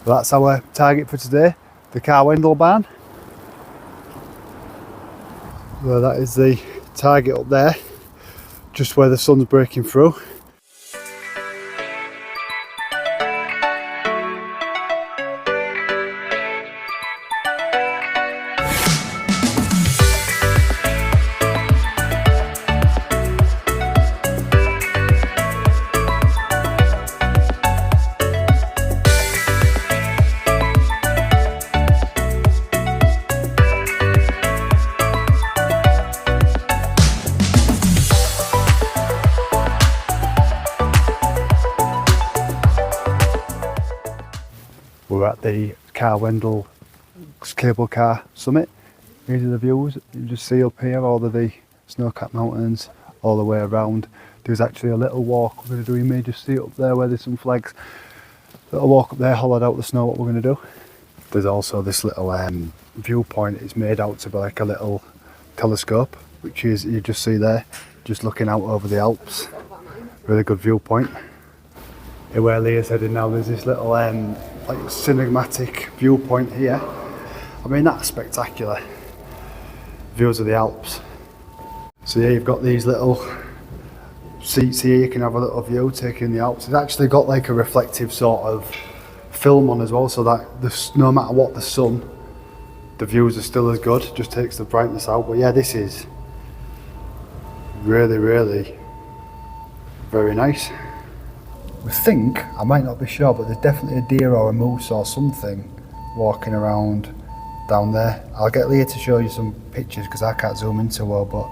Well, that's our target for today, the Karwendelbahn. Well, that is the target up there, just where the sun's breaking through. We're at the Karwendel cable car summit. These are the views. You just see up here all of the snow-capped mountains all the way around. There's actually a little walk we're going to do. You may just see it up there where there's some flags. Little walk up there, hollowed out the snow, what we're going to do. There's also this little viewpoint. It's made out to be like a little telescope, which is, you just see there, just looking out over the Alps. Really good viewpoint. Here where Leah's heading now, there's this little like cinematic viewpoint here. I mean, that's spectacular. Views of the Alps. So yeah, you've got these little seats here, you can have a little view taking the Alps. It's actually got like a reflective sort of film on as well, so that no matter what the sun, the views are still as good, just takes the brightness out. But yeah, this is really, really very nice. I think, I might not be sure, but there's definitely a deer or a moose or something walking around down there. I'll get Leah to show you some pictures because I can't zoom into her, but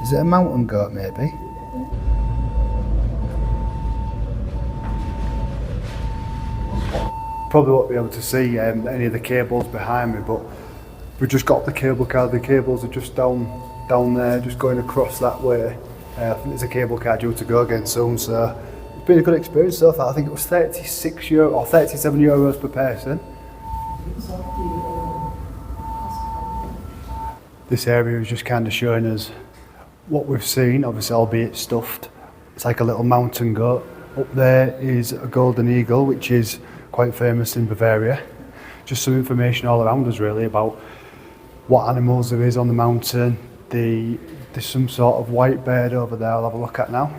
is it a mountain goat maybe? Probably won't be able to see any of the cables behind me, but we just got the cable car. The cables are just down there, just going across that way. I think there's a cable car due to go again soon, so it's been a good experience so far. I think it was €36 or €37 per person. This area is just kind of showing us what we've seen, obviously albeit stuffed. It's like a little mountain goat. Up there is a golden eagle, which is quite famous in Bavaria. Just some information all around us really about what animals there is on the mountain. There's some sort of white bird over there I'll have a look at now.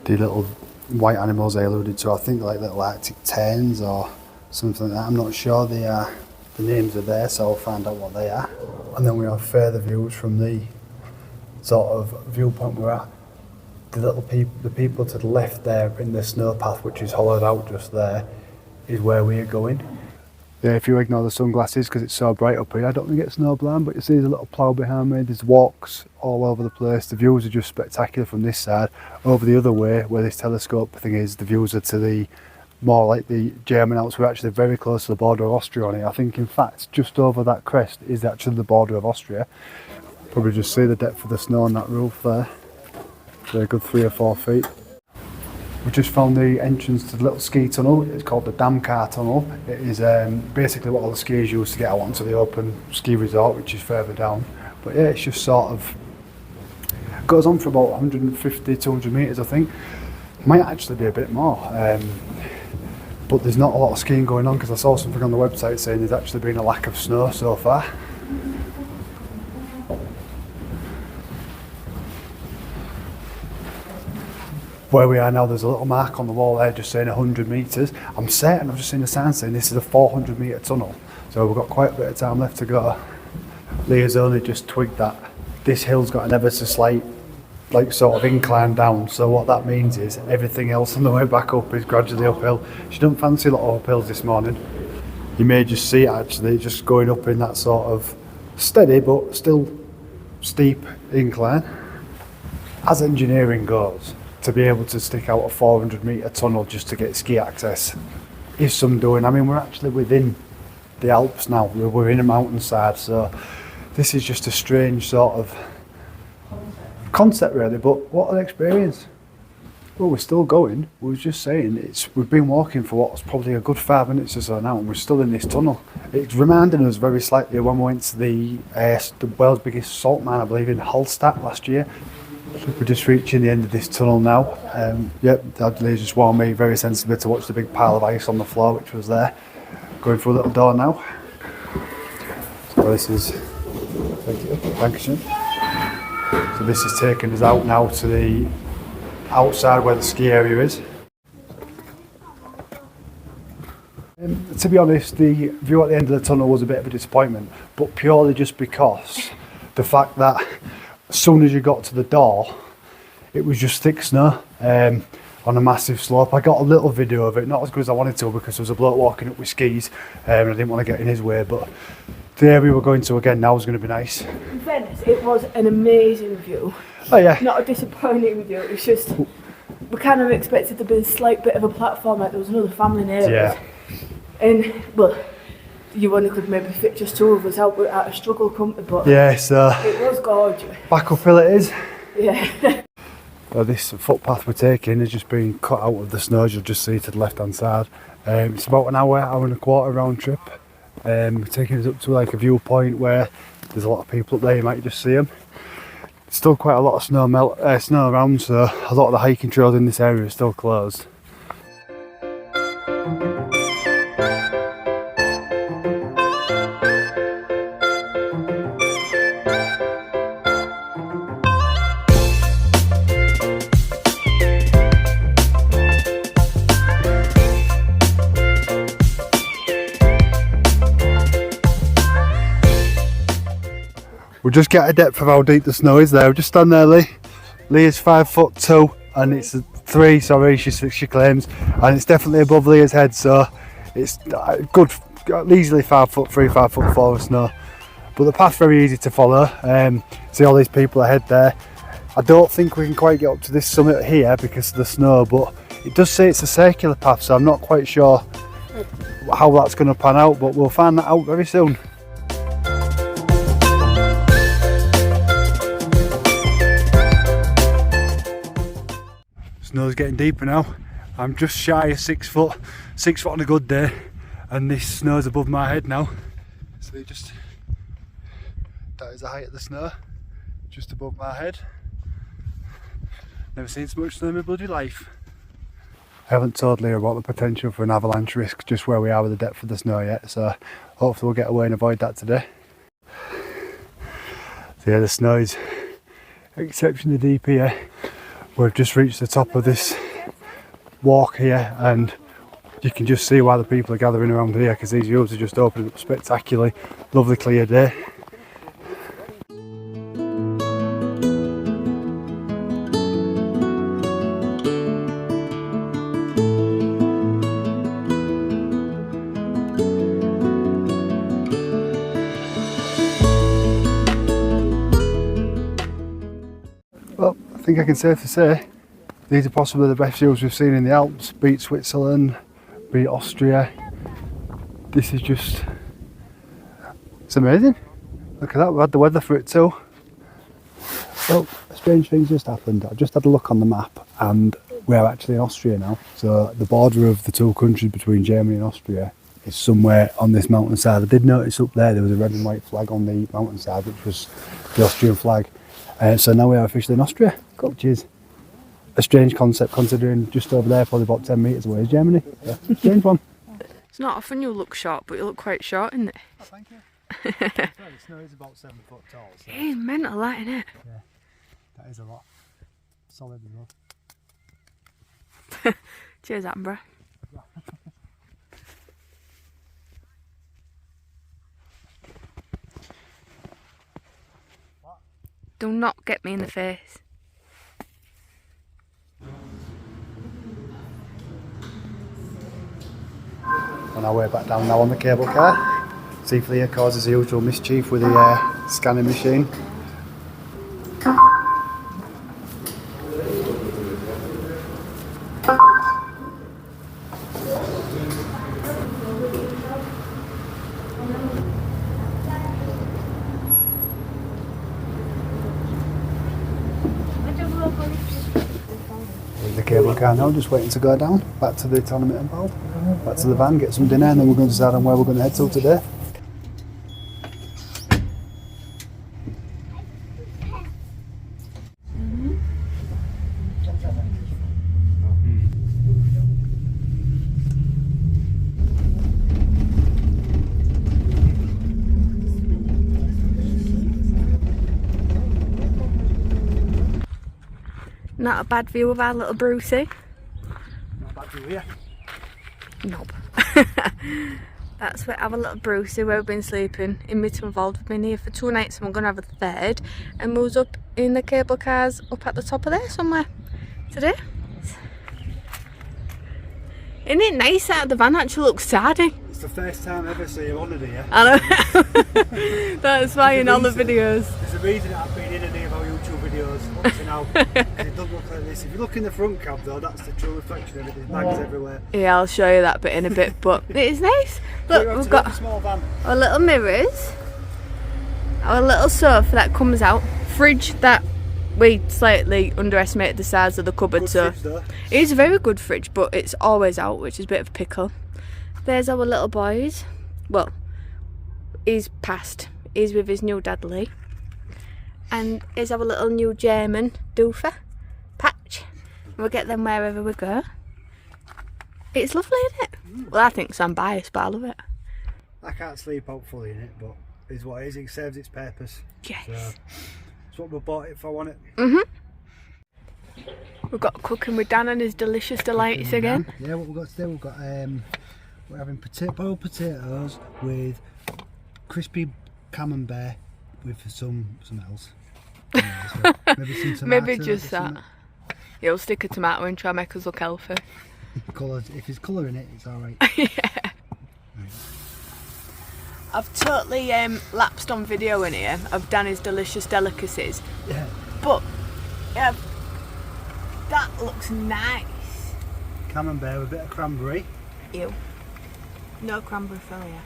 The little white animals I alluded to, I think they're like little Arctic terns or something like that. I'm not sure the names are there, so I'll find out what they are. And then we have further views from the sort of viewpoint we're at. The people to the left there in the snow path, which is hollowed out just there, is where we are going. Yeah, if you ignore the sunglasses because it's so bright up here, I don't think it's snowblind, but you see there's a little plough behind me, there's walks all over the place. The views are just spectacular from this side. Over the other way, where this telescope thing is, the views are to the more like the German Alps. We're actually very close to the border of Austria on it. I think in fact just over that crest is actually the border of Austria. Probably just see the depth of the snow on that roof there. So a good 3 or 4 feet. We just found the entrance to the little ski tunnel. It's called the Dam Car Tunnel. It is basically what all the skiers use to get out onto the open ski resort, which is further down. But yeah, it's just sort of goes on for about 150, 200 metres I think. Might actually be a bit more. But there's not a lot of skiing going on because I saw something on the website saying there's actually been a lack of snow so far. Where we are now, there's a little mark on the wall there just saying 100 metres. I'm certain I've just seen a sign saying this is a 400 metre tunnel, so we've got quite a bit of time left to go. Leah's only just twigged that this hill's got an ever so slight like sort of incline down, so what that means is everything else on the way back up is gradually uphill. She doesn't fancy a lot of uphills this morning. You may just see it actually just going up in that sort of steady but still steep incline. As engineering goes, to be able to stick out a 400 metre tunnel just to get ski access is some doing. I mean, we're actually within the Alps now, we're in a mountainside, so this is just a strange sort of concept really, but what an experience. Well, we're still going. We were just saying, we've been walking for what's probably a good 5 minutes or so now, and we're still in this tunnel. It's reminding us very slightly when we went to the world's biggest salt mine, I believe, in Hallstatt last year. We're just reaching the end of this tunnel now. Yep, Adelaide just warned me very sensibly to watch the big pile of ice on the floor which was there. Going through a little door now. So this is, thank you, Lancashire. So this is taking us out now to the outside where the ski area is. To be honest, the view at the end of the tunnel was a bit of a disappointment, but purely just because the fact that as soon as you got to the door, it was just thick snow on a massive slope. I got a little video of it, not as good as I wanted to because there was a bloke walking up with skis and I didn't want to get in his way, but the area we're going to again now is going to be nice. In fairness, it was an amazing view. Oh yeah. Not a disappointing view, it was just, we kind of expected to be a slight bit of a platform, like there was another family near us. Yeah. And, well, you only could maybe fit just two of us out at a struggle, couldn't we? But yeah, so it was gorgeous. back uphill it is. Yeah. This footpath we're taking has just been cut out of the snow, you'll just see to the left hand side. It's about an hour and a quarter round trip. We're taking us up to like a viewpoint where there's a lot of people up there, you might just see them. Still quite a lot of snow around, so a lot of the hiking trails in this area are still closed. We'll just get a depth of how deep the snow is there. We'll just stand there, Lee. Lee is 5'2" and it's 3, sorry, she claims, and it's definitely above Leah's head, so it's good, easily 5'3", 5'4" of snow. But the path's very easy to follow. See all these people ahead there. I don't think we can quite get up to this summit here because of the snow, but it does say it's a circular path, so I'm not quite sure how that's going to pan out, but we'll find that out very soon. Snow's getting deeper now. I'm just shy of 6 foot on a good day, and this snow's above my head now. So that is the height of the snow, just above my head. Never seen so much snow in my bloody life. I haven't told Leah about the potential for an avalanche risk just where we are with the depth of the snow yet, so hopefully we'll get away and avoid that today. So yeah, the snow is exceptionally deep here. We've just reached the top of this walk here, and you can just see why the people are gathering around here, because these views are just opening up spectacularly. Lovely clear day. Well, I think I can safely say these are possibly the best views we've seen in the Alps, beat Switzerland, beat Austria. This is just, it's amazing. Look at that, we had the weather for it too. Well, a strange thing's just happened. I just had a look on the map and we're actually in Austria now. So the border of the two countries between Germany and Austria is somewhere on this mountainside. I did notice up there was a red and white flag on the mountainside, which was the Austrian flag. So now we are officially in Austria, which is a strange concept considering just over there, probably about 10 metres away, is Germany. Yeah, strange one. It's not often you look short, but you look quite short, isn't it? Oh, thank you. The snow is about 7 foot tall. So. It is mental, that, isn't it? Yeah, that is a lot. Solid as well. Cheers, Amber. Do not get me in the face. On our way back down now on the cable car. See if Leah causes the usual mischief with the scanning machine. The cable car now, just waiting to go down, back to the town of Mittenwald, back to the van, get some dinner, and then we're going to decide on where we're going to head to today. Not a bad view of our little Brucey. Not a bad view here. Nope. That's where our little Brucey, where we've been sleeping in Mittenwald. We've been here for 2 nights and we're going to have a third. And moves up in the cable cars up at the top of there somewhere today. Isn't it nice that the van actually looks tidy? It's the first time ever see you on it here. I know. That's why in all the videos. There's a reason I've been in any of our YouTube videos up to now. It doesn't look like this. If you look in the front cab though, that's the true reflection of it. There's bags everywhere. Yeah, I'll show you that bit in a bit, but it is nice. Look, we've got a small van. our little mirrors, our little sofa that comes out, fridge that we slightly underestimated the size of the cupboard, so it is a very good fridge, but it's always out, which is a bit of a pickle. There's our little boys. Well, he's passed. He's with his new dad Lee. And here's our little new German doofer, Patch. We'll get them wherever we go. It's lovely, isn't it? Well, I think so. I'm biased, but I love it. I can't sleep out fully in it, but it's what it is. It serves its purpose. Yes. So, it's what we bought it for, wasn't it? Mhm. We've got cooking with Dan and his delicious delights again. Yeah, what we've got today, we're having boiled potatoes with crispy camembert with some else. Maybe some tomato. Maybe just that. Yeah, we'll stick a tomato in, try and make us look healthy. Colours, if there's colour in it, it's alright. Yeah. I've totally lapsed on video in here of Danny's delicious delicacies. Yeah. But, yeah, that looks nice. Camembert with a bit of cranberry. Ew. No cranberry filling.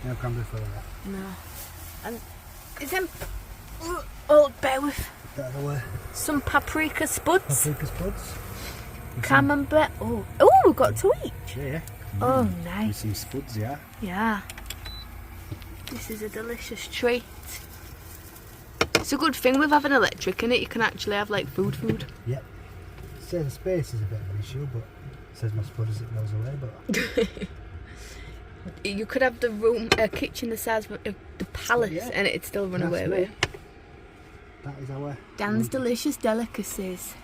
No cranberry filling. No. And is them... Oh, bear with... That's the way. Some paprika spuds. Paprika spuds. Camembert. Oh, we've got 2 each. Yeah. Oh, With nice. some spuds, yeah. Yeah. This is a delicious treat. It's a good thing with having electric in it. You can actually have like food. Yep. So the space is a bit of an issue, but it says my spud as it goes away. But You could have the room, kitchen the size of the palace, and it'd still run away with you. That is our Dan's delicious delicacies.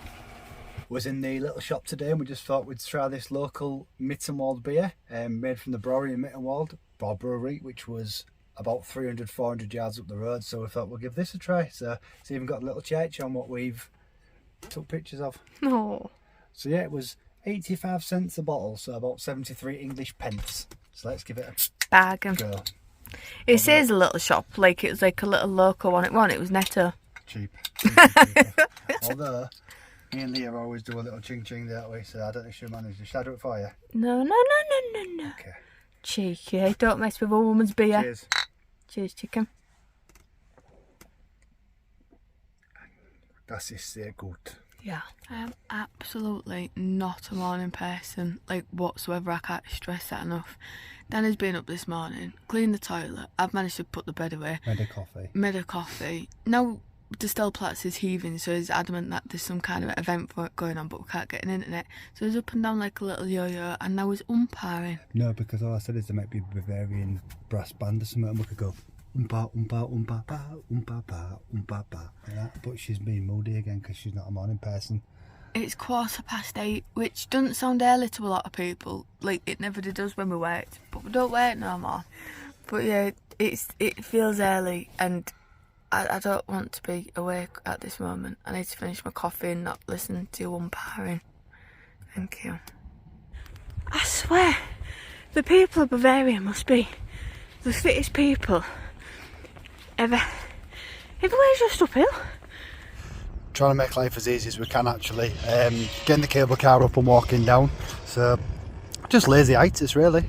Was in the little shop today and we just thought we'd try this local Mittenwald beer made from the brewery in Mittenwald, brewery, which was about 300-400 yards up the road, so we thought we'll give this a try. So it's even got a little church on what we've took pictures of. Oh. So yeah, it was 85 cents a bottle, so about 73 English pence. So let's give it a Bargain. go. It says a little shop, like it was like a little local one. It wasn't, it was Netto. Cheap. Although me and Leah always do a little ching ching that way, so I don't know if she'll manage. Should I do it for you? No. Okay. Cheeky, don't mess with a woman's beer. Cheers. Cheers, chicken. Das ist sehr gut. Yeah, I am absolutely not a morning person, like whatsoever. I can't stress that enough. Danny's been up this morning, cleaned the toilet. I've managed to put the bed away. Made a coffee. Now the Stellplatz is heaving, so he's adamant that there's some kind of event for it going on, but we can't get an internet. So he's up and down like a little yo-yo, and now he's umpiring. No, because all I said is there might be a Bavarian brass band or something, and we could go umpa umpa umpa pa umpa pa umpa pa like that. But she's being moody again because she's not a morning person. It's 8:15, which doesn't sound early to a lot of people. Like it never did us when we worked, but we don't work no more. But yeah, it feels early, and I don't want to be awake at this moment. I need to finish my coffee and not listen to umpiring. Thank you. I swear, the people of Bavaria must be the fittest people ever. Everywhere's just uphill. Trying to make life as easy as we can actually. Getting the cable car up and walking down. So, just lazy heights really.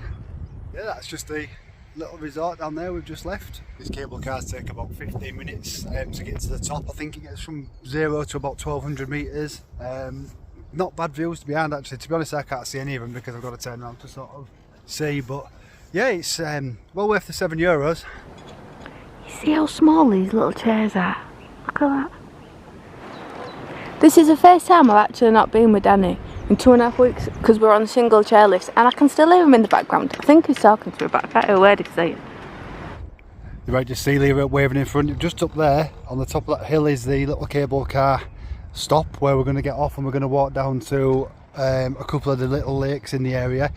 Yeah, that's just the little resort down there we've just left. These cable cars take about 15 minutes to get to the top. I think it gets from 0 to about 1200 metres. Not bad views to be honest actually. To be honest, I can't see any of them because I've got to turn around to sort of see, but yeah, it's well worth the €7. You see how small these little chairs are? Look at that. This is the first time I've actually not been with Danny in 2.5 weeks because we're on a single chair list, and I can still hear him in the background. I think he's talking to me, but I can't hear a word he's saying. You might just see Leah waving in front. Just up there on the top of that hill is the little cable car stop where we're going to get off, and we're going to walk down to a couple of the little lakes in the area.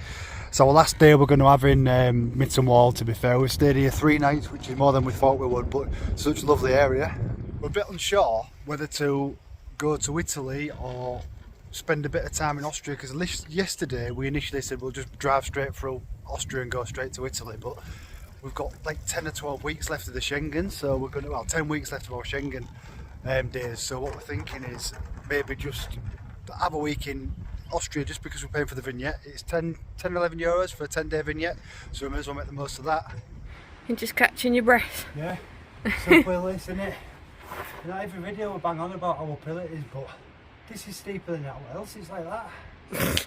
So our last day we're going to have in Mittenwald, to be fair. We've stayed here 3 nights, which is more than we thought we would, but such a lovely area. We're a bit unsure whether to go to Italy or spend a bit of time in Austria, because yesterday we initially said we'll just drive straight through Austria and go straight to Italy, but we've got like 10 or 12 weeks left of the Schengen, so we're going to, well, 10 weeks left of our Schengen days. So what we're thinking is maybe just have a week in Austria, just because we're paying for the vignette. It's 11 euros for a 10-day vignette, so we may as well make the most of that. And just catching your breath. Yeah, so uphill, isn't it? Not every video we bang on about how uphill it is, but this is steeper than what else is like that.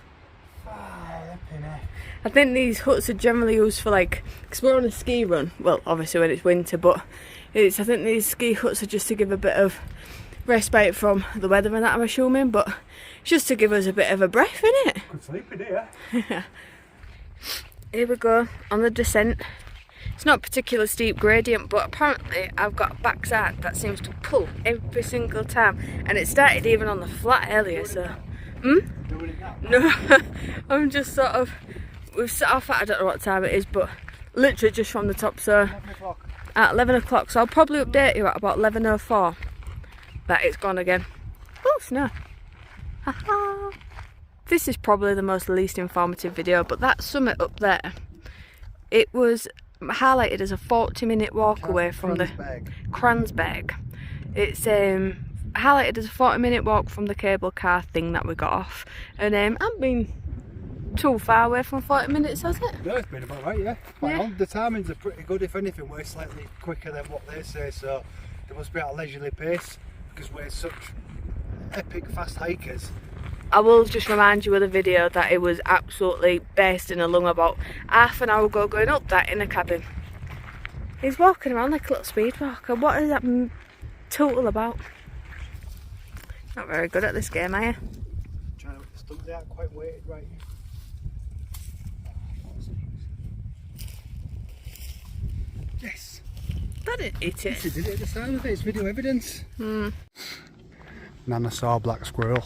I think these huts are generally used for like, because we're on a ski run, well obviously when it's winter, but I think these ski huts are just to give a bit of respite from the weather and that, I'm assuming, but just to give us a bit of a breath, innit? Good sleep in here. Here we go on the descent. It's not a particular steep gradient, but apparently I've got a backside that seems to pull every single time, and it started even on the flat earlier, so no. I'm just sort of, we've set off at, I don't know what time it is, but literally just from the top, so 11 o'clock. At 11 o'clock, so I'll probably update you at about 11:04 that it's gone again. Oh, snow. Haha. This is probably the most least informative video, but that summit up there, it was highlighted as a 40-minute walk away from the Kranzberg. It's highlighted as a 40-minute walk from the cable car thing that we got off, and I haven't been too far away from 40 minutes, has it? No, it's been about right, yeah. Quite long. The timings are pretty good, if anything. We're slightly quicker than what they say, so they must be at a leisurely pace, because we're such epic fast hikers. I will just remind you of the video that it was absolutely bursting along about half an hour ago, going up that inner cabin. He's walking around like a little speed walker. What is that total about? Not very good at this game, are you? Trying to stump they are quite weighted, right? Yes! That didn't eat it. Yes, it did it at the sound of it. It's video evidence. Nana saw a black squirrel.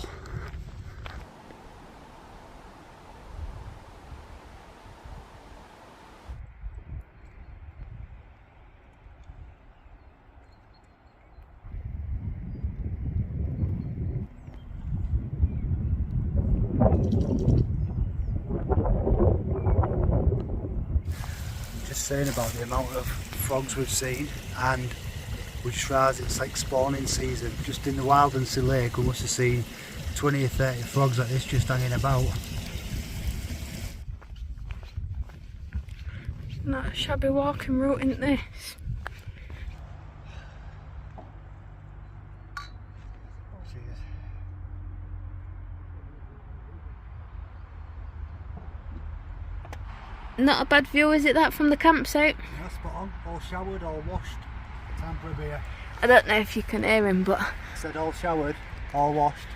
Just saying about the amount of frogs we've seen, and we just realised it's like spawning season. Just in the Wildsee lake we must have seen 20 or 30 frogs like this just hanging about. Not a shabby walking route, isn't this? Not a bad view, is it, that from the campsite? Yeah, spot on. All showered, all washed. Time for a beer. I don't know if you can hear him, but... I said all showered, all washed.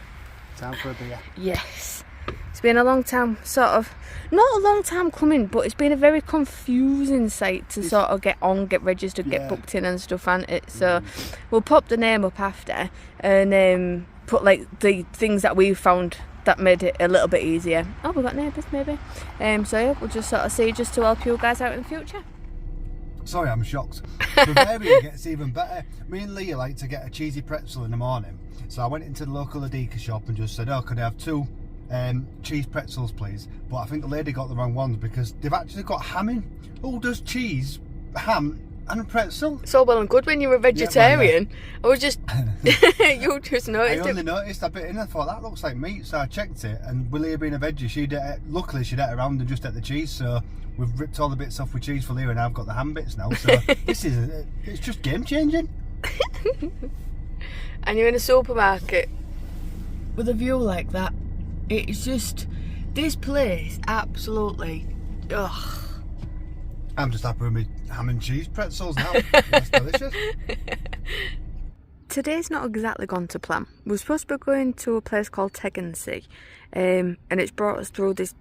Time for a beer. Yes. It's been a long time, sort of... Not a long time coming, but it's been a very confusing site to sort of get on, get registered, get booked in and stuff, hasn't it? So we'll pop the name up after and put like the things that we found that made it a little bit easier. Oh, we've got neighbours maybe. So yeah, we'll just sort of see just to help you guys out in the future. Sorry, I'm shocked. Bavaria gets even better. Me and Leah like to get a cheesy pretzel in the morning. So I went into the local Adika shop and just said, oh, could I have 2 cheese pretzels, please? But I think the lady got the wrong ones, because they've actually got ham in. Who does cheese, ham and a pretzel? It's all well and good when you're a vegetarian. I was just... you just noticed I only noticed a bit in. I thought, that looks like meat. So I checked it, and with Leah being a veggie, luckily she'd ate around and just ate the cheese. So we've ripped all the bits off with cheese for Leah, and I've got the ham bits now. So it's just game changing. And you're in a supermarket with a view like that. It's just, this place absolutely, ugh. I'm just happy with my ham and cheese pretzels now. That's delicious. Today's not exactly gone to plan. We're supposed to be going to a place called Tegensee, and it's brought us through this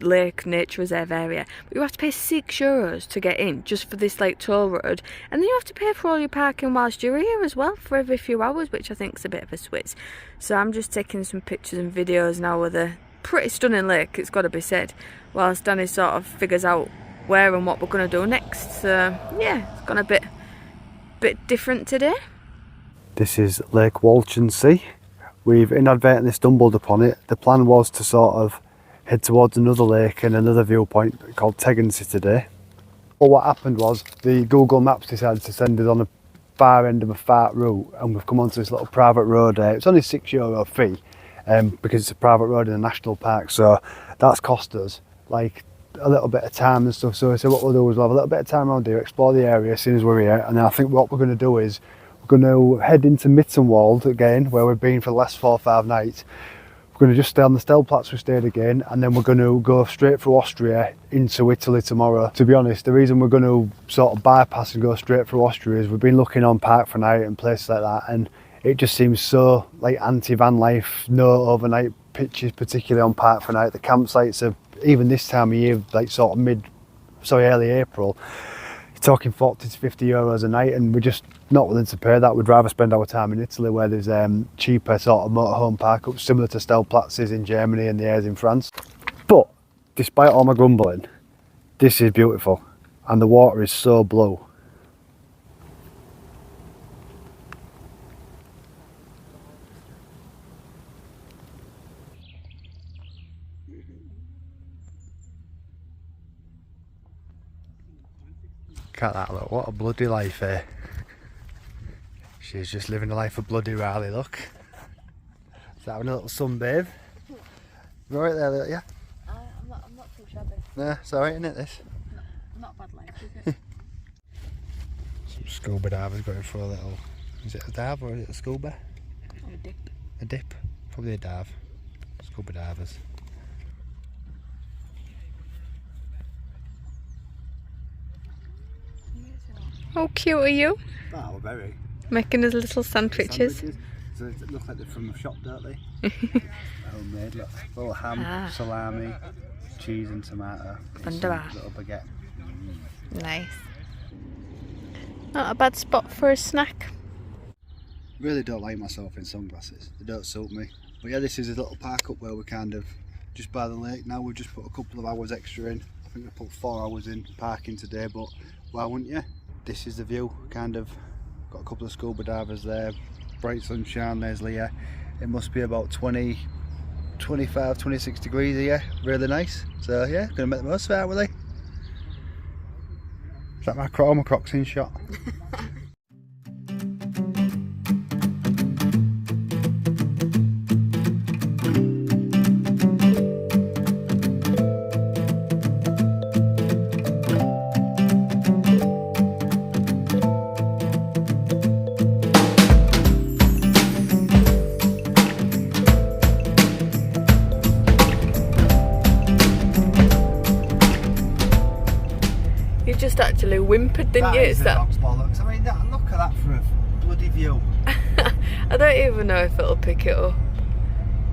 lake nature reserve area, but you have to pay €6 to get in just for this like toll road, and then you have to pay for all your parking whilst you're here as well for every few hours, which I think is a bit of a switch. So I'm just taking some pictures and videos now of the pretty stunning lake, it's got to be said, whilst Danny sort of figures out where and what we're going to do next. So yeah, it's gone a bit different today. This is Lake Wildsee. We've inadvertently stumbled upon it. The plan was to sort of head towards another lake and another viewpoint called Tegernsee today. But what happened was the Google Maps decided to send us on a far end of a far route, and we've come onto this little private road. It's only €6 fee because it's a private road in a national park, so that's cost us like a little bit of time and stuff. So what we'll do is we'll have a little bit of time around here, explore the area as soon as we're here, and then I think what we're going to do is we're going to head into Mittenwald again, where we've been for the last 4 or 5 nights. We're going to just stay on the Stellplatz we stayed again, and then we're going to go straight through Austria into Italy tomorrow. To be honest, the reason we're going to sort of bypass and go straight through Austria is we've been looking on Park for Night and places like that, and it just seems so like anti-van life, no overnight pitches, particularly on Park for Night. The campsites are, even this time of year, like sort of early April, you're talking 40 to 50 euros a night, and we're just not willing to pay that. We'd rather spend our time in Italy, where there's cheaper sort of motorhome park-ups similar to Stellplatzes in Germany and the Airs in France. But despite all my grumbling, this is beautiful, and the water is so blue. Look at that, look, what a bloody life here. She's just living the life of bloody Riley, look. Is that having a little sunbathe? You alright there, little, yeah? I'm not too shabby. Nah, it's alright, isn't it, this? Not bad life, is it? Some scuba divers going for a little, is it a dive or is it a scuba? Or a dip. A dip? Probably a dive. Scuba divers. How cute are you? Oh, very. Making us little sandwiches. So they look like they're from the shop, don't they? Homemade, look. Little ham, salami, cheese and tomato. Wunderbar. Little baguette. Nice. Not a bad spot for a snack. Really don't like myself in sunglasses. They don't suit me. But yeah, this is a little park up where we're kind of just by the lake now. We've just put a couple of hours extra in. I think we put 4 hours in parking today, but why wouldn't you? This is the view, kind of. Got a couple of scuba divers there, bright sunshine, there's Leah. It must be about 25, 26 degrees here, really nice. So yeah, gonna make the most of it, will they? Is that my Crocs in shot? You just actually whimpered, didn't you? That is the Crocs bollocks. I mean, look at that for a bloody view. I don't even know if it'll pick it up.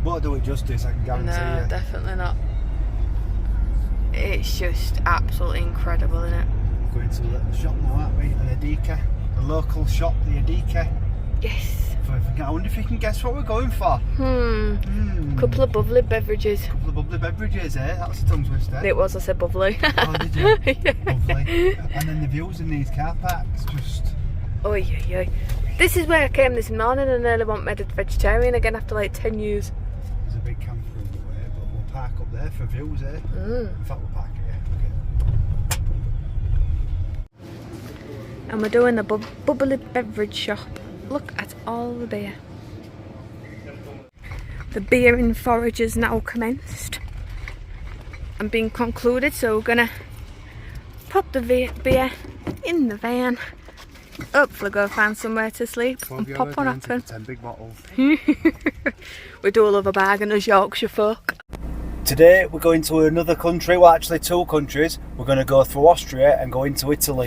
Won't do it justice, I can guarantee you. No, definitely not. It's just absolutely incredible, isn't it? Going to the little shop now, aren't we? An Adika. The local shop, the Adika. Yes. I wonder if you can guess what we're going for. Couple of bubbly beverages. Couple of bubbly beverages, eh? That was a tongue twister. It was, I said bubbly. Oh, did you? Yeah. Lovely. And then the views in these car parks, just... Oy, oy, oy. This is where I came this morning and nearly went vegetarian again after like 10 years. There's a big camper in the way, but we'll park up there for views, eh? In fact, we'll park it here. Okay. And we're doing the bubbly beverage shop. Look at all the beer. The beer in forage has now commenced and been concluded, so we're gonna pop the beer in the van, hopefully go find somewhere to sleep and pop on up. 10 big bottles. We do love a bargain as Yorkshire folk. Today we're going to another country, well actually 2 countries. We're going to go through Austria and go into Italy.